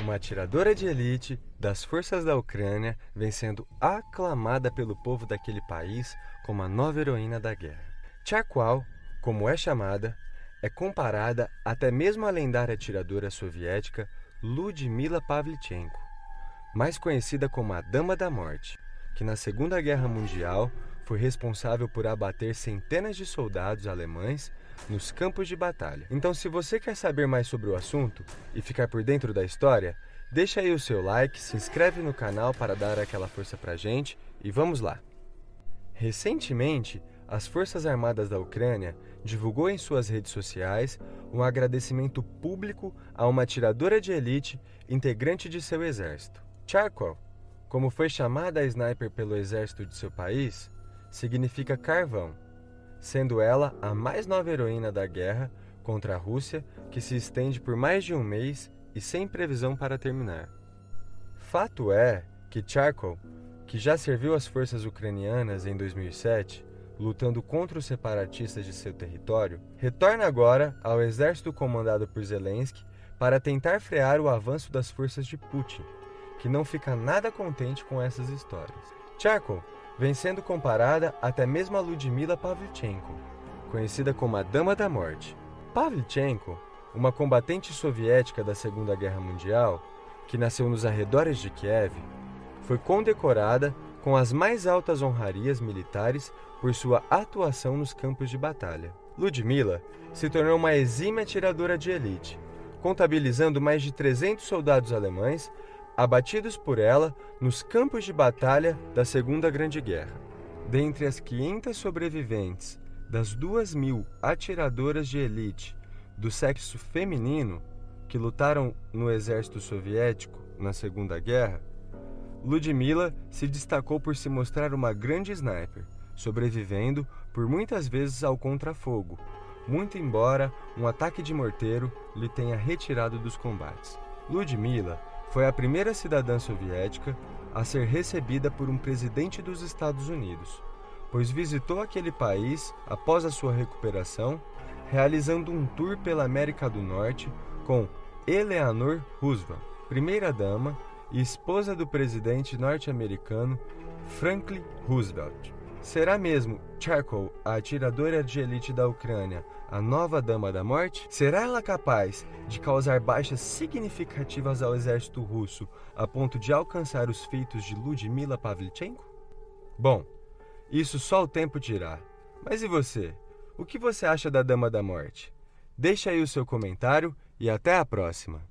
Uma atiradora de elite das forças da Ucrânia vem sendo aclamada pelo povo daquele país como a nova heroína da guerra. Tcharkwal, como é chamada, é comparada até mesmo à lendária atiradora soviética Ludmila Pavlichenko, mais conhecida como a Dama da Morte, que na Segunda Guerra Mundial foi responsável por abater centenas de soldados alemães nos campos de batalha. Então, se você quer saber mais sobre o assunto e ficar por dentro da história, deixa aí o seu like, se inscreve no canal para dar aquela força pra gente e vamos lá! Recentemente, as Forças Armadas da Ucrânia divulgou em suas redes sociais um agradecimento público a uma atiradora de elite integrante de seu exército. Tcharkwal, como foi chamada a sniper pelo exército de seu país, significa carvão, sendo ela a mais nova heroína da guerra contra a Rússia, que se estende por mais de um mês e sem previsão para terminar. Fato é que Tcharkwal, que já serviu as forças ucranianas em 2007, lutando contra os separatistas de seu território, retorna agora ao exército comandado por Zelensky para tentar frear o avanço das forças de Putin, que não fica nada contente com essas histórias. Tcharkwal vem sendo comparada até mesmo a Ludmila Pavlichenko, conhecida como a Dama da Morte. Pavlichenko, uma combatente soviética da Segunda Guerra Mundial, que nasceu nos arredores de Kiev, foi condecorada com as mais altas honrarias militares por sua atuação nos campos de batalha. Ludmila se tornou uma exímia atiradora de elite, contabilizando mais de 300 soldados alemães abatidos por ela nos campos de batalha da Segunda Grande Guerra. Dentre as 500 sobreviventes das 2.000 atiradoras de elite do sexo feminino que lutaram no exército soviético na Segunda Guerra, Ludmila se destacou por se mostrar uma grande sniper, sobrevivendo por muitas vezes ao contrafogo, muito embora um ataque de morteiro lhe tenha retirado dos combates. Ludmila foi a primeira cidadã soviética a ser recebida por um presidente dos Estados Unidos, pois visitou aquele país após a sua recuperação, realizando um tour pela América do Norte com Eleanor Roosevelt, primeira-dama e esposa do presidente norte-americano Franklin Roosevelt. Será mesmo Tcharkwal, a atiradora de elite da Ucrânia, a nova Dama da Morte? Será ela capaz de causar baixas significativas ao exército russo a ponto de alcançar os feitos de Ludmila Pavlichenko? Bom, isso só o tempo dirá. Mas e você? O que você acha da Dama da Morte? Deixa aí o seu comentário e até a próxima!